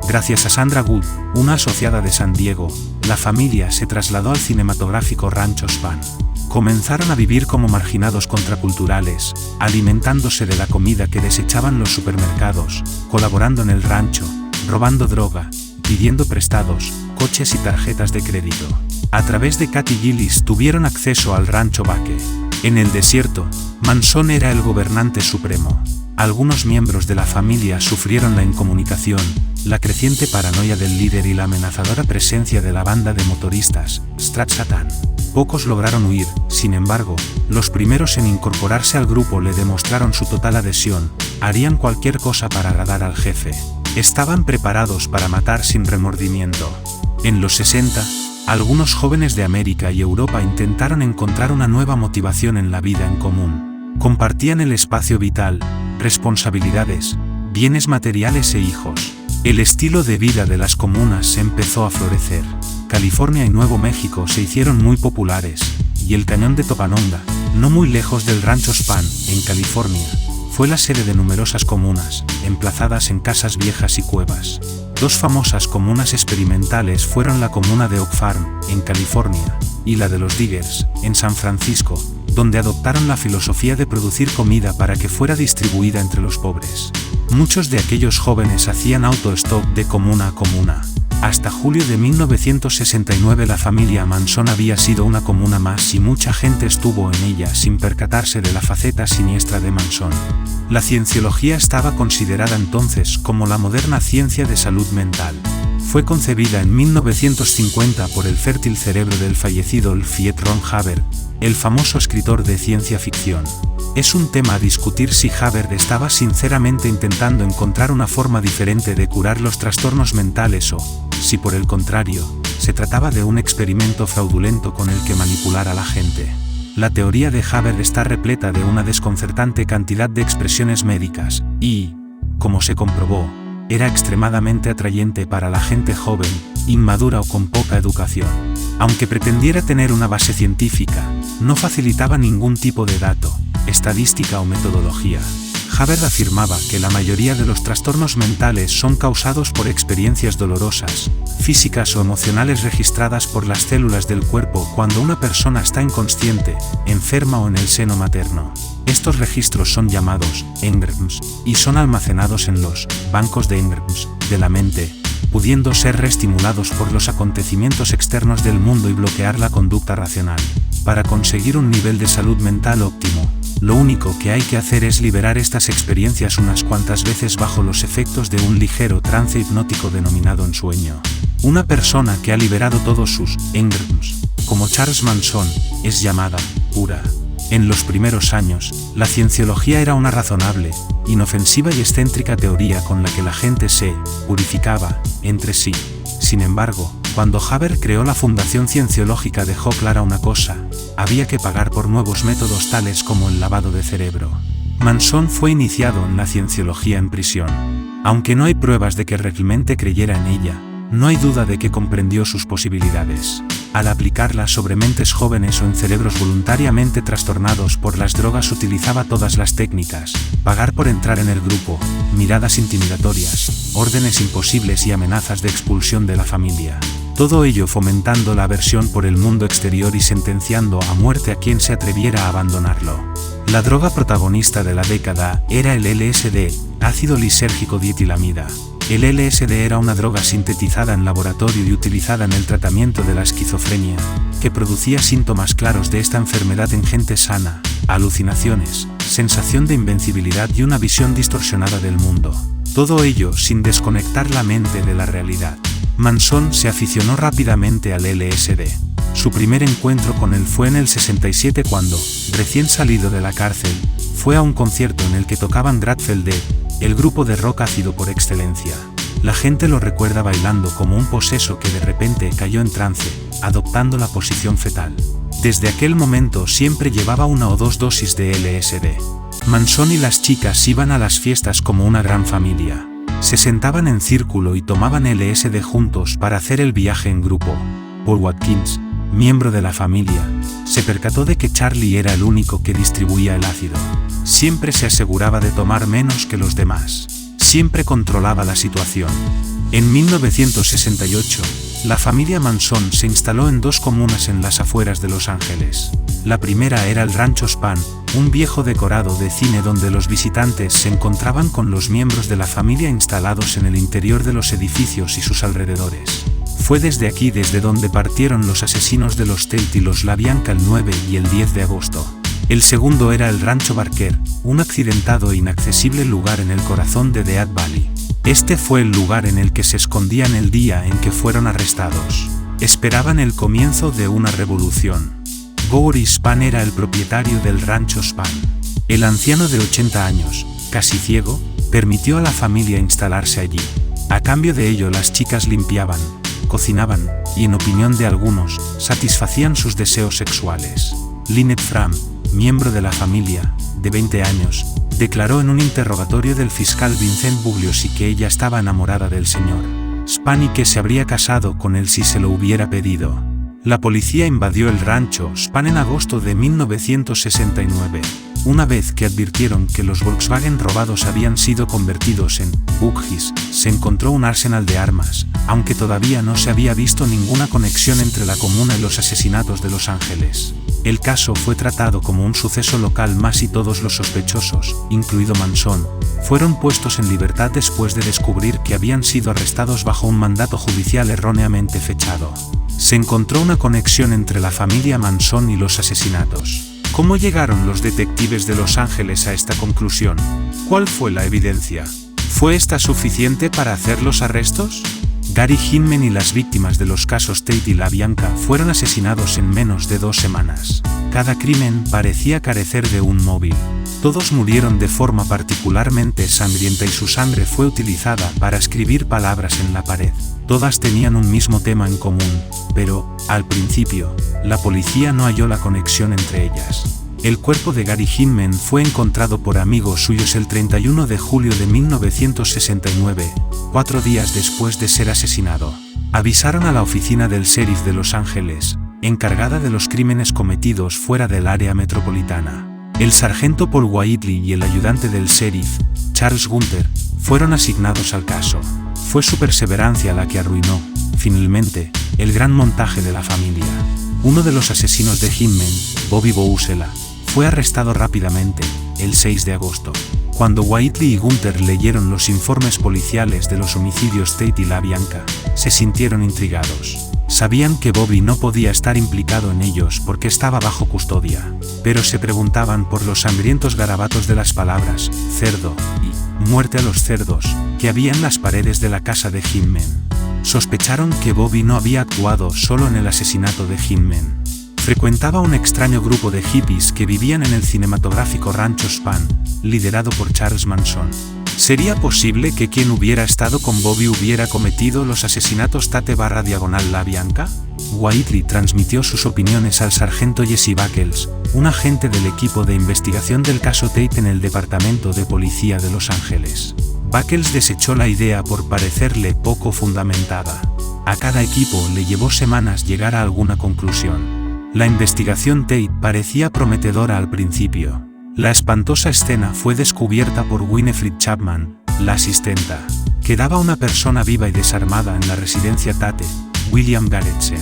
Gracias a Sandra Good, una asociada de San Diego, la familia se trasladó al cinematográfico Rancho Span. Comenzaron a vivir como marginados contraculturales, alimentándose de la comida que desechaban los supermercados, colaborando en el rancho, robando droga, pidiendo prestados, coches y tarjetas de crédito. A través de Kathy Gillis tuvieron acceso al rancho Baque. En el desierto, Manson era el gobernante supremo. Algunos miembros de la familia sufrieron la incomunicación, la creciente paranoia del líder y la amenazadora presencia de la banda de motoristas, Strat Satan. Pocos lograron huir, sin embargo, los primeros en incorporarse al grupo le demostraron su total adhesión, harían cualquier cosa para agradar al jefe. Estaban preparados para matar sin remordimiento. En los 60, algunos jóvenes de América y Europa intentaron encontrar una nueva motivación en la vida en común. Compartían el espacio vital, responsabilidades, bienes materiales e hijos. El estilo de vida de las comunas empezó a florecer. California y Nuevo México se hicieron muy populares, y el cañón de Topanonga, no muy lejos del rancho Span, en California, fue la sede de numerosas comunas, emplazadas en casas viejas y cuevas. Dos famosas comunas experimentales fueron la comuna de Oak Farm, en California, y la de los Diggers, en San Francisco, donde adoptaron la filosofía de producir comida para que fuera distribuida entre los pobres. Muchos de aquellos jóvenes hacían autostop de comuna a comuna. Hasta julio de 1969 la familia Manson había sido una comuna más y mucha gente estuvo en ella sin percatarse de la faceta siniestra de Manson. La cienciología estaba considerada entonces como la moderna ciencia de salud mental. Fue concebida en 1950 por el fértil cerebro del fallecido L. Fiat Ron Hubbard, el famoso escritor de ciencia ficción. Es un tema a discutir si Hubbard estaba sinceramente intentando encontrar una forma diferente de curar los trastornos mentales o, si por el contrario, se trataba de un experimento fraudulento con el que manipular a la gente. La teoría de Hubbard está repleta de una desconcertante cantidad de expresiones médicas y, como se comprobó, era extremadamente atrayente para la gente joven, inmadura o con poca educación. Aunque pretendiera tener una base científica, no facilitaba ningún tipo de dato, estadística o metodología. Hubbard afirmaba que la mayoría de los trastornos mentales son causados por experiencias dolorosas, físicas o emocionales registradas por las células del cuerpo cuando una persona está inconsciente, enferma o en el seno materno. Estos registros son llamados engrams y son almacenados en los bancos de engrams de la mente, pudiendo ser reestimulados por los acontecimientos externos del mundo y bloquear la conducta racional. Para conseguir un nivel de salud mental óptimo, lo único que hay que hacer es liberar estas experiencias unas cuantas veces bajo los efectos de un ligero trance hipnótico denominado ensueño. Una persona que ha liberado todos sus engrams, como Charles Manson, es llamada pura. En los primeros años, la cienciología era una razonable, inofensiva y excéntrica teoría con la que la gente se purificaba entre sí. Sin embargo, cuando Hubbard creó la Fundación Cienciológica dejó clara una cosa: había que pagar por nuevos métodos tales como el lavado de cerebro. Manson fue iniciado en la cienciología en prisión. Aunque no hay pruebas de que realmente creyera en ella, no hay duda de que comprendió sus posibilidades. Al aplicarla sobre mentes jóvenes o en cerebros voluntariamente trastornados por las drogas, utilizaba todas las técnicas: pagar por entrar en el grupo, miradas intimidatorias, órdenes imposibles y amenazas de expulsión de la familia. Todo ello fomentando la aversión por el mundo exterior y sentenciando a muerte a quien se atreviera a abandonarlo. La droga protagonista de la década era el LSD, ácido lisérgico dietilamida. El LSD era una droga sintetizada en laboratorio y utilizada en el tratamiento de la esquizofrenia, que producía síntomas claros de esta enfermedad en gente sana: alucinaciones, sensación de invencibilidad y una visión distorsionada del mundo. Todo ello sin desconectar la mente de la realidad. Manson se aficionó rápidamente al LSD. Su primer encuentro con él fue en el 67 cuando, recién salido de la cárcel, fue a un concierto en el que tocaban Grateful Dead, el grupo de rock ácido por excelencia. La gente lo recuerda bailando como un poseso que de repente cayó en trance, adoptando la posición fetal. Desde aquel momento siempre llevaba 1 o 2 dosis de LSD. Manson y las chicas iban a las fiestas como una gran familia. Se sentaban en círculo y tomaban LSD juntos para hacer el viaje en grupo. Paul Watkins, miembro de la familia, se percató de que Charlie era el único que distribuía el ácido. Siempre se aseguraba de tomar menos que los demás. Siempre controlaba la situación. En 1968, la familia Manson se instaló en 2 comunas en las afueras de Los Ángeles. La primera era el Rancho Span, un viejo decorado de cine donde los visitantes se encontraban con los miembros de la familia instalados en el interior de los edificios y sus alrededores. Fue desde aquí desde donde partieron los asesinos de los Tate y los LaBianca el 9 y el 10 de agosto. El segundo era el Rancho Barker, un accidentado e inaccesible lugar en el corazón de Death Valley. Este fue el lugar en el que se escondían el día en que fueron arrestados. Esperaban el comienzo de una revolución. Gary Span era el propietario del Rancho Span. El anciano de 80 años, casi ciego, permitió a la familia instalarse allí. A cambio de ello, las chicas limpiaban, cocinaban y, en opinión de algunos, satisfacían sus deseos sexuales. Lynette Fram, miembro de la familia, de 20 años, declaró en un interrogatorio del fiscal Vincent Bugliosi que ella estaba enamorada del señor Span y que se habría casado con él si se lo hubiera pedido. La policía invadió el rancho Span en agosto de 1969. Una vez que advirtieron que los Volkswagen robados habían sido convertidos en buggies, se encontró un arsenal de armas, aunque todavía no se había visto ninguna conexión entre la comuna y los asesinatos de Los Ángeles. El caso fue tratado como un suceso local más y todos los sospechosos, incluido Manson, fueron puestos en libertad después de descubrir que habían sido arrestados bajo un mandato judicial erróneamente fechado. Se encontró una conexión entre la familia Manson y los asesinatos. ¿Cómo llegaron los detectives de Los Ángeles a esta conclusión? ¿Cuál fue la evidencia? ¿Fue esta suficiente para hacer los arrestos? Gary Hinman y las víctimas de los casos Tate y LaBianca fueron asesinados en menos de 2 semanas. Cada crimen parecía carecer de un móvil. Todos murieron de forma particularmente sangrienta y su sangre fue utilizada para escribir palabras en la pared. Todas tenían un mismo tema en común, pero, al principio, la policía no halló la conexión entre ellas. El cuerpo de Gary Hinman fue encontrado por amigos suyos el 31 de julio de 1969, 4 días después de ser asesinado. Avisaron a la oficina del sheriff de Los Ángeles, encargada de los crímenes cometidos fuera del área metropolitana. El sargento Paul Whiteley y el ayudante del sheriff, Charles Gunter, fueron asignados al caso. Fue su perseverancia la que arruinó, finalmente, el gran montaje de la familia. Uno de los asesinos de Hinman, Bobby Bousela, fue arrestado rápidamente, el 6 de agosto. Cuando Whiteley y Gunter leyeron los informes policiales de los homicidios Tate y LaBianca, se sintieron intrigados. Sabían que Bobby no podía estar implicado en ellos porque estaba bajo custodia, pero se preguntaban por los sangrientos garabatos de las palabras cerdo y muerte a los cerdos que había en las paredes de la casa de Hinman. Sospecharon que Bobby no había actuado solo en el asesinato de Hinman. Frecuentaba un extraño grupo de hippies que vivían en el cinematográfico Rancho Span, liderado por Charles Manson. ¿Sería posible que quien hubiera estado con Bobby hubiera cometido los asesinatos Tate/LaBianca? Whiteley transmitió sus opiniones al sargento Jesse Buckles, un agente del equipo de investigación del caso Tate en el Departamento de Policía de Los Ángeles. Buckles desechó la idea por parecerle poco fundamentada. A cada equipo le llevó semanas llegar a alguna conclusión. La investigación Tate parecía prometedora al principio. La espantosa escena fue descubierta por Winifred Chapman, la asistenta. Quedaba una persona viva y desarmada en la residencia Tate, William Garretson.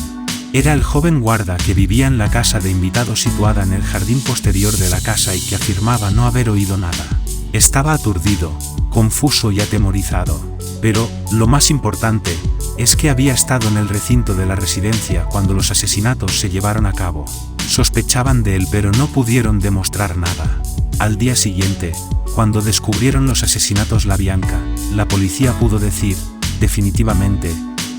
Era el joven guarda que vivía en la casa de invitados situada en el jardín posterior de la casa y que afirmaba no haber oído nada. Estaba aturdido, confuso y atemorizado. Pero, lo más importante, es que había estado en el recinto de la residencia cuando los asesinatos se llevaron a cabo. Sospechaban de él pero no pudieron demostrar nada. Al día siguiente, cuando descubrieron los asesinatos LaBianca, la policía pudo decir, definitivamente,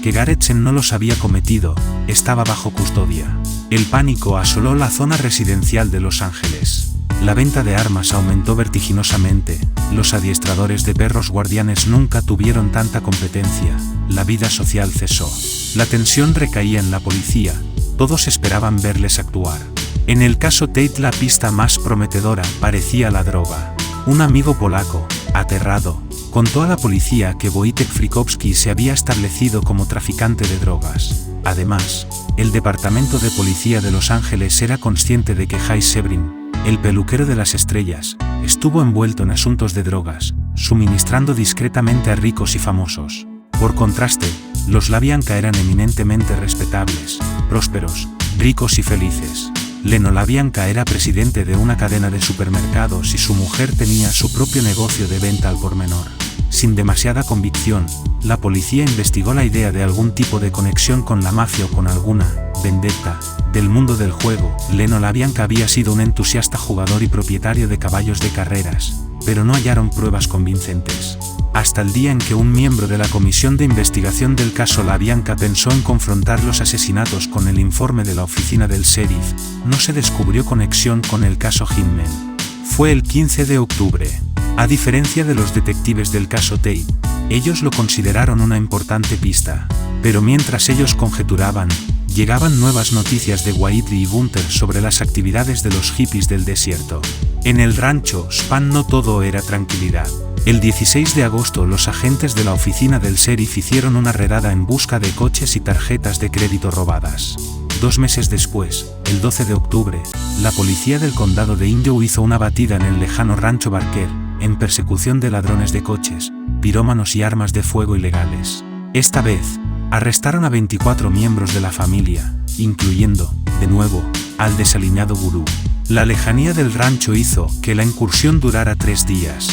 que Garretson no los había cometido, estaba bajo custodia. El pánico asoló la zona residencial de Los Ángeles. La venta de armas aumentó vertiginosamente, los adiestradores de perros guardianes nunca tuvieron tanta competencia, la vida social cesó. La tensión recaía en la policía, todos esperaban verles actuar. En el caso Tate la pista más prometedora parecía la droga. Un amigo polaco, aterrado, contó a la policía que Wojtek Frykowski se había establecido como traficante de drogas. Además, el Departamento de Policía de Los Ángeles era consciente de que Jay Sebring, el peluquero de las estrellas, estuvo envuelto en asuntos de drogas, suministrando discretamente a ricos y famosos. Por contraste, los LaBianca eran eminentemente respetables, prósperos, ricos y felices. Leno LaBianca era presidente de una cadena de supermercados y su mujer tenía su propio negocio de venta al por menor. Sin demasiada convicción, la policía investigó la idea de algún tipo de conexión con la mafia o con alguna vendetta del mundo del juego. Leno LaBianca había sido un entusiasta jugador y propietario de caballos de carreras, pero no hallaron pruebas convincentes. Hasta el día en que un miembro de la comisión de investigación del caso LaBianca pensó en confrontar los asesinatos con el informe de la oficina del sheriff, no se descubrió conexión con el caso Hinman. Fue el 15 de octubre. A diferencia de los detectives del caso Tate, ellos lo consideraron una importante pista. Pero mientras ellos conjeturaban, llegaban nuevas noticias de Whiteley y Gunter sobre las actividades de los hippies del desierto. En el rancho Span no todo era tranquilidad. El 16 de agosto los agentes de la oficina del sheriff hicieron una redada en busca de coches y tarjetas de crédito robadas. 2 meses después, el 12 de octubre, la policía del condado de Inyo hizo una batida en el lejano rancho Barker, en persecución de ladrones de coches, pirómanos y armas de fuego ilegales. Esta vez, arrestaron a 24 miembros de la familia, incluyendo, de nuevo, al desaliñado gurú. La lejanía del rancho hizo que la incursión durara 3 días.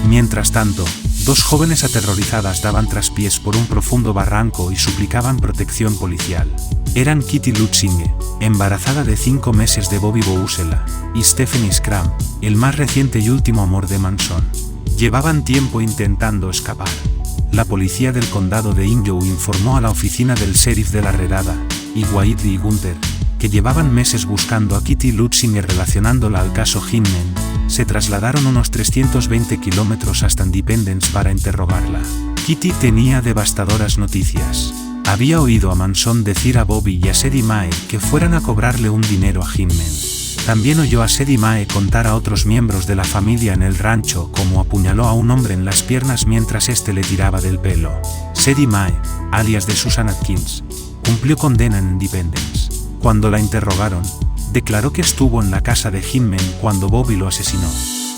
Mientras tanto, 2 jóvenes aterrorizadas daban traspiés por un profundo barranco y suplicaban protección policial. Eran Kitty Lutzinge, embarazada de 5 meses de Bobby Bousela, y Stephanie Scram, el más reciente y último amor de Manson. Llevaban tiempo intentando escapar. La policía del condado de Inyo informó a la oficina del sheriff de la redada, y Whiteley y Gunter, que llevaban meses buscando a Kitty Lutzinge relacionándola al caso Hinman, se trasladaron unos 320 kilómetros hasta Independence para interrogarla. Kitty tenía devastadoras noticias. Había oído a Manson decir a Bobby y a Sadie Mae que fueran a cobrarle un dinero a Hinman. También oyó a Sadie Mae contar a otros miembros de la familia en el rancho cómo apuñaló a un hombre en las piernas mientras éste le tiraba del pelo. Sadie Mae, alias de Susan Atkins, cumplió condena en Independence. Cuando la interrogaron, declaró que estuvo en la casa de Hinman cuando Bobby lo asesinó.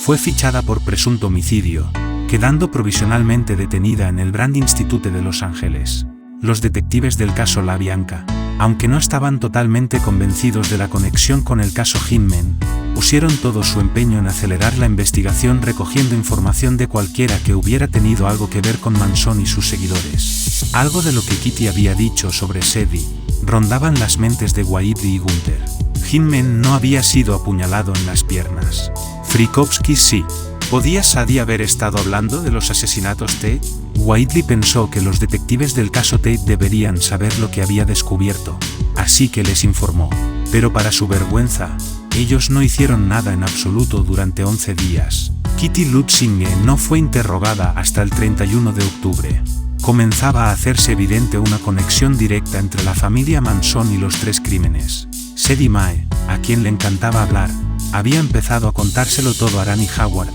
Fue fichada por presunto homicidio, quedando provisionalmente detenida en el Brand Institute de Los Ángeles. Los detectives del caso LaBianca, aunque no estaban totalmente convencidos de la conexión con el caso Hinman, pusieron todo su empeño en acelerar la investigación recogiendo información de cualquiera que hubiera tenido algo que ver con Manson y sus seguidores. Algo de lo que Kitty había dicho sobre Sadie rondaba en las mentes de Whiteley y Gunter. Hinman no había sido apuñalado en las piernas. Frykowski sí. ¿Podía Sadie haber estado hablando de los asesinatos Tate? Whiteley pensó que los detectives del caso Tate deberían saber lo que había descubierto, así que les informó. Pero para su vergüenza, ellos no hicieron nada en absoluto durante 11 días. Kitty Lutzinge no fue interrogada hasta el 31 de octubre. Comenzaba a hacerse evidente una conexión directa entre la familia Manson y los 3 crímenes. Sadie Mae, a quien le encantaba hablar, había empezado a contárselo todo a Rani Howard,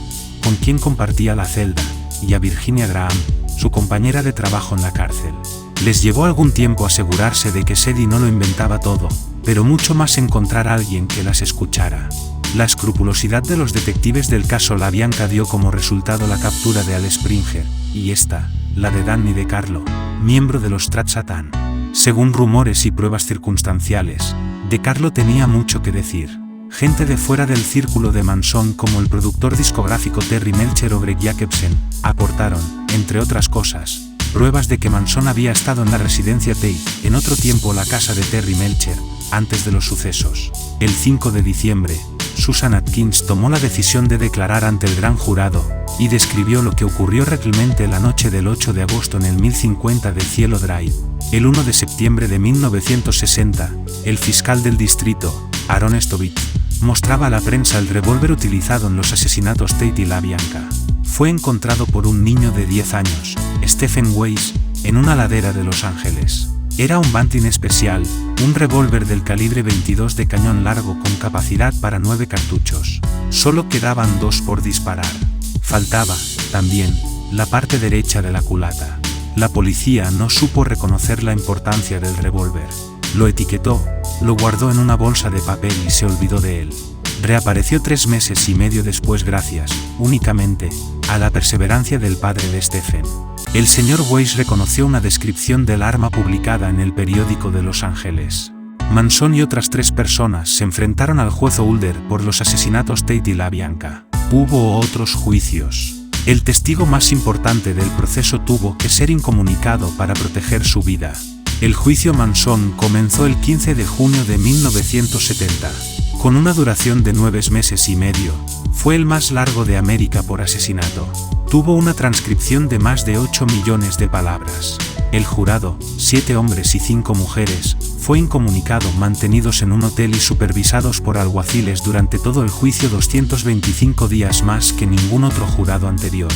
con quien compartía la celda, y a Virginia Graham, su compañera de trabajo en la cárcel. Les llevó algún tiempo asegurarse de que Sadie no lo inventaba todo, pero mucho más encontrar a alguien que las escuchara. La escrupulosidad de los detectives del caso La Bianca dio como resultado la captura de Al Springer, y esta, la de Danny DeCarlo, miembro de los Strat Satan. Según rumores y pruebas circunstanciales, DeCarlo tenía mucho que decir. Gente de fuera del círculo de Manson como el productor discográfico Terry Melcher o Greg Jacobsen, aportaron, entre otras cosas, pruebas de que Manson había estado en la residencia Tate, en otro tiempo la casa de Terry Melcher, antes de los sucesos. El 5 de diciembre, Susan Atkins tomó la decisión de declarar ante el gran jurado, y describió lo que ocurrió realmente la noche del 8 de agosto en el 1050 de Cielo Drive. El 1 de septiembre de 1960, el fiscal del distrito, Aaron Stovitz, mostraba a la prensa el revólver utilizado en los asesinatos Tate y La Bianca. Fue encontrado por un niño de 10 años, Stephen Weiss, en una ladera de Los Ángeles. Era un Bunting especial, un revólver del calibre 22 de cañón largo con capacidad para 9 cartuchos. Solo quedaban 2 por disparar. Faltaba, también, la parte derecha de la culata. La policía no supo reconocer la importancia del revólver. Lo etiquetó, lo guardó en una bolsa de papel y se olvidó de él. Reapareció 3 meses y medio después gracias, únicamente, a la perseverancia del padre de Stephen. El señor Weiss reconoció una descripción del arma publicada en el periódico de Los Ángeles. Manson y otras 3 personas se enfrentaron al juez Holder por los asesinatos Tate y La Bianca. Hubo otros juicios. El testigo más importante del proceso tuvo que ser incomunicado para proteger su vida. El juicio Manson comenzó el 15 de junio de 1970. Con una duración de 9 meses y medio, fue el más largo de América por asesinato. Tuvo una transcripción de más de 8 millones de palabras. El jurado, 7 hombres y 5 mujeres, fue incomunicado, mantenidos en un hotel y supervisados por alguaciles durante todo el juicio 225 días más que ningún otro jurado anterior.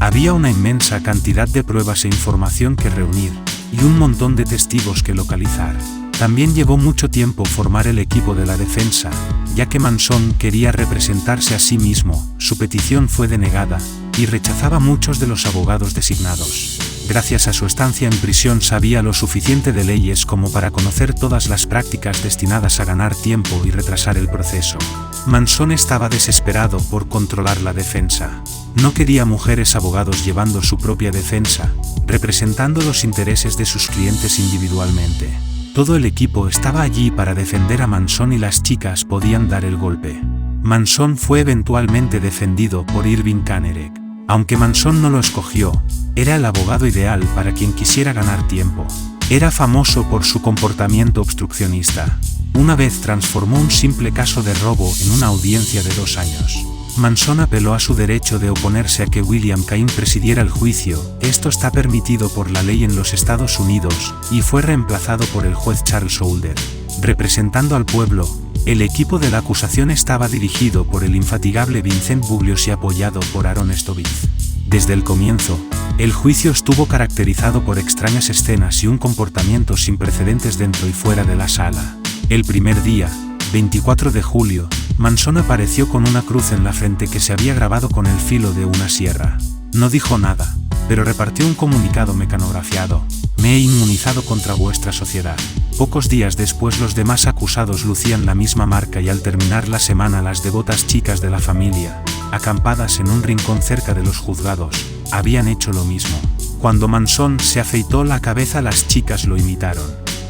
Había una inmensa cantidad de pruebas e información que reunir, y un montón de testigos que localizar. También llevó mucho tiempo formar el equipo de la defensa, ya que Manson quería representarse a sí mismo, su petición fue denegada, y rechazaba muchos de los abogados designados. Gracias a su estancia en prisión sabía lo suficiente de leyes como para conocer todas las prácticas destinadas a ganar tiempo y retrasar el proceso. Manson estaba desesperado por controlar la defensa. No quería mujeres abogados llevando su propia defensa, representando los intereses de sus clientes individualmente. Todo el equipo estaba allí para defender a Manson y las chicas podían dar el golpe. Manson fue eventualmente defendido por Irving Kanerek. Aunque Manson no lo escogió, era el abogado ideal para quien quisiera ganar tiempo. Era famoso por su comportamiento obstruccionista. Una vez transformó un simple caso de robo en una audiencia de 2 años. Manson apeló a su derecho de oponerse a que William Cain presidiera el juicio. Esto está permitido por la ley en los Estados Unidos, y fue reemplazado por el juez Charles Holder. Representando al pueblo, el equipo de la acusación estaba dirigido por el infatigable Vincent Bugliosi y apoyado por Aaron Stovitz. Desde el comienzo, el juicio estuvo caracterizado por extrañas escenas y un comportamiento sin precedentes dentro y fuera de la sala. El primer día, 24 de julio, Manson apareció con una cruz en la frente que se había grabado con el filo de una sierra. No dijo nada, pero repartió un comunicado mecanografiado: "Me he inmunizado contra vuestra sociedad". Pocos días después los demás acusados lucían la misma marca y al terminar la semana las devotas chicas de la familia, acampadas en un rincón cerca de los juzgados, habían hecho lo mismo. Cuando Manson se afeitó la cabeza las chicas lo imitaron.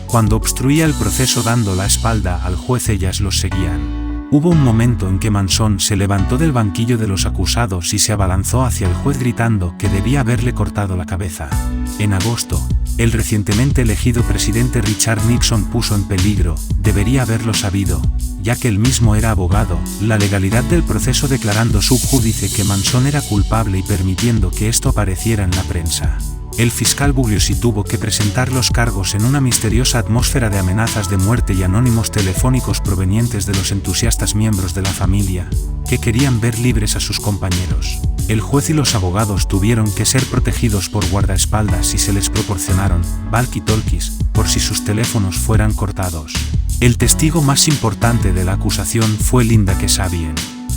Cuando obstruía el proceso dando la espalda al juez ellas los seguían. Hubo un momento en que Manson se levantó del banquillo de los acusados y se abalanzó hacia el juez gritando que debía haberle cortado la cabeza. En agosto, el recientemente elegido presidente Richard Nixon puso en peligro, debería haberlo sabido, ya que él mismo era abogado, la legalidad del proceso declarando sub judice que Manson era culpable y permitiendo que esto apareciera en la prensa. El fiscal Bugliosi tuvo que presentar los cargos en una misteriosa atmósfera de amenazas de muerte y anónimos telefónicos provenientes de los entusiastas miembros de la familia. que querían ver libres a sus compañeros. El juez y los abogados tuvieron que ser protegidos por guardaespaldas y se les proporcionaron walkie-talkies por si sus teléfonos fueran cortados. El testigo más importante de la acusación fue Linda Kasabian.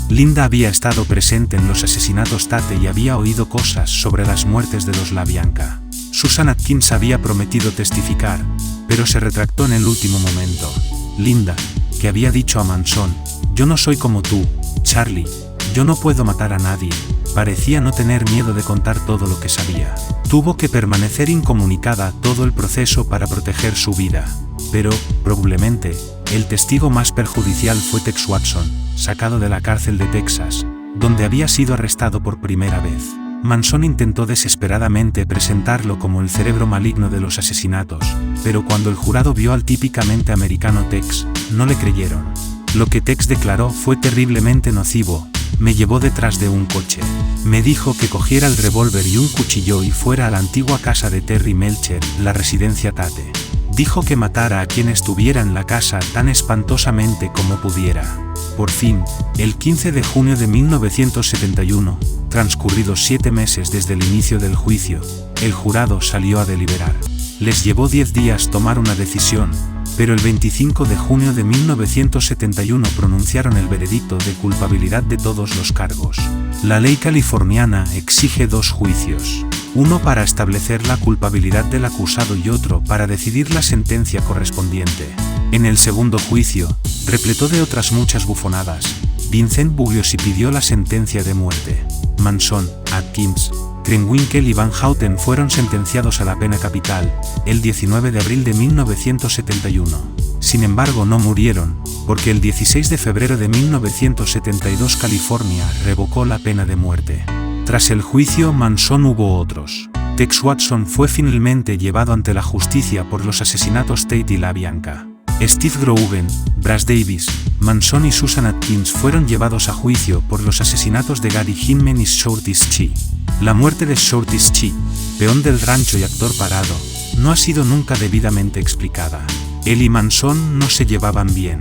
Linda había estado presente en los asesinatos Tate y había oído cosas sobre las muertes de los LaBianca. Susan Atkins había prometido testificar, pero se retractó en el último momento. Linda, que había dicho a Manson: «Yo no soy como tú, Charlie, yo no puedo matar a nadie», parecía no tener miedo de contar todo lo que sabía. Tuvo que permanecer incomunicada todo el proceso para proteger su vida. Pero, probablemente, el testigo más perjudicial fue Tex Watson, sacado de la cárcel de Texas, donde había sido arrestado por primera vez. Manson intentó desesperadamente presentarlo como el cerebro maligno de los asesinatos, pero cuando el jurado vio al típicamente americano Tex, no le creyeron. Lo que Tex declaró fue terriblemente nocivo: «Me llevó detrás de un coche. Me dijo que cogiera el revólver y un cuchillo y fuera a la antigua casa de Terry Melcher, la residencia Tate. Dijo que matara a quien estuviera en la casa tan espantosamente como pudiera». Por fin, el 15 de junio de 1971, transcurridos 7 meses desde el inicio del juicio, el jurado salió a deliberar. Les llevó 10 días tomar una decisión, pero el 25 de junio de 1971 pronunciaron el veredicto de culpabilidad de todos los cargos. La ley californiana exige 2 juicios, uno para establecer la culpabilidad del acusado y otro para decidir la sentencia correspondiente. En el segundo juicio, repleto de otras muchas bufonadas, Vincent Bugliosi pidió la sentencia de muerte. Manson, Atkins, Krenwinkel y Van Houten fueron sentenciados a la pena capital el 19 de abril de 1971. Sin embargo, no murieron, porque el 16 de febrero de 1972 California revocó la pena de muerte. Tras el juicio Manson hubo otros. Tex Watson fue finalmente llevado ante la justicia por los asesinatos Tate y LaBianca. Steve Grogan, Bryce Davis, Manson y Susan Atkins fueron llevados a juicio por los asesinatos de Gary Hinman y Shorty Shee. La muerte de Shorty Shee, peón del rancho y actor parado, no ha sido nunca debidamente explicada. Él y Manson no se llevaban bien.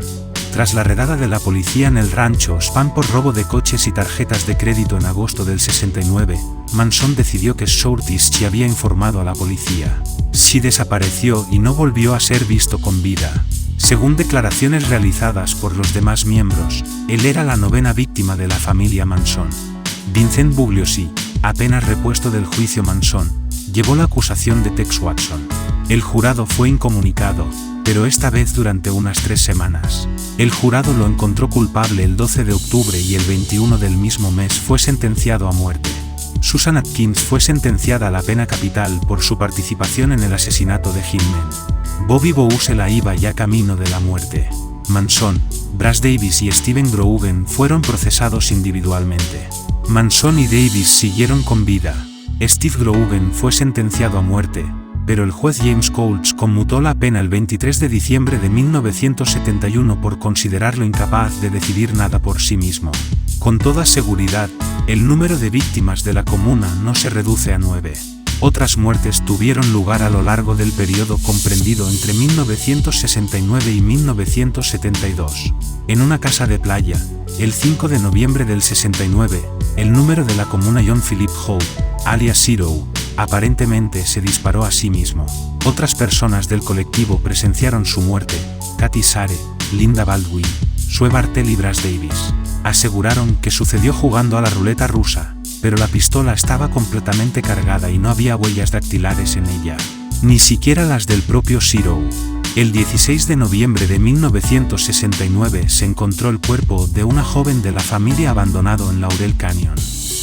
Tras la redada de la policía en el rancho Spam por robo de coches y tarjetas de crédito en agosto del 69, Manson decidió que Shorty Shee había informado a la policía. Shee desapareció y no volvió a ser visto con vida. Según declaraciones realizadas por los demás miembros, él era la 9ª víctima de la familia Manson. Vincent Bugliosi, apenas repuesto del juicio Manson, llevó la acusación de Tex Watson. El jurado fue incomunicado, pero esta vez durante unas 3 semanas. El jurado lo encontró culpable el 12 de octubre y el 21 del mismo mes fue sentenciado a muerte. Susan Atkins fue sentenciada a la pena capital por su participación en el asesinato de Hinman. Bobby Bousela iba ya camino de la muerte. Manson, Bryce Davis y Steven Grogan fueron procesados individualmente. Manson y Davis siguieron con vida. Steve Grogan fue sentenciado a muerte, pero el juez James Coults conmutó la pena el 23 de diciembre de 1971 por considerarlo incapaz de decidir nada por sí mismo. Con toda seguridad, el número de víctimas de la comuna no se reduce a 9. Otras muertes tuvieron lugar a lo largo del periodo comprendido entre 1969 y 1972. En una casa de playa, el 5 de noviembre del 69, el número de la comuna John Philip Howe, alias Zero, aparentemente se disparó a sí mismo. Otras personas del colectivo presenciaron su muerte: Katy Sare, Linda Baldwin, Sue Bartel y Bryce Davis. Aseguraron que sucedió jugando a la ruleta rusa, pero la pistola estaba completamente cargada y no había huellas dactilares en ella, ni siquiera las del propio Zero. El 16 de noviembre de 1969 se encontró el cuerpo de una joven de la familia abandonado en Laurel Canyon.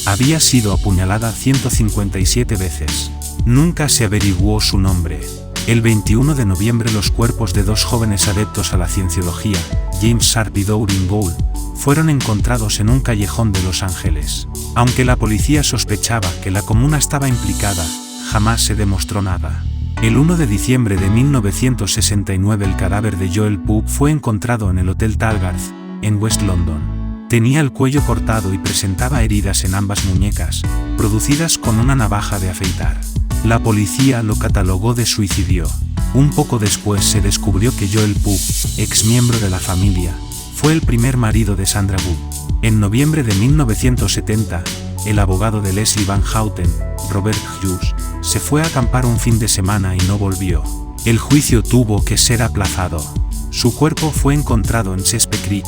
Había sido apuñalada 157 veces. Nunca se averiguó su nombre. El 21 de noviembre los cuerpos de 2 jóvenes adeptos a la cienciología, James Sharp y Doreen Gould, fueron encontrados en un callejón de Los Ángeles. Aunque la policía sospechaba que la comuna estaba implicada, jamás se demostró nada. El 1 de diciembre de 1969 el cadáver de Joel Pugh fue encontrado en el Hotel Talgarth, en West London. Tenía el cuello cortado y presentaba heridas en ambas muñecas, producidas con una navaja de afeitar. La policía lo catalogó de suicidio. Un poco después se descubrió que Joel Pugh, ex miembro de la familia, fue el primer marido de Sandra Wood. En noviembre de 1970, el abogado de Leslie Van Houten, Robert Hughes, se fue a acampar un fin de semana y no volvió. El juicio tuvo que ser aplazado. Su cuerpo fue encontrado en Sespe Creek,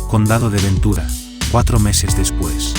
condado de Ventura, 4 meses después.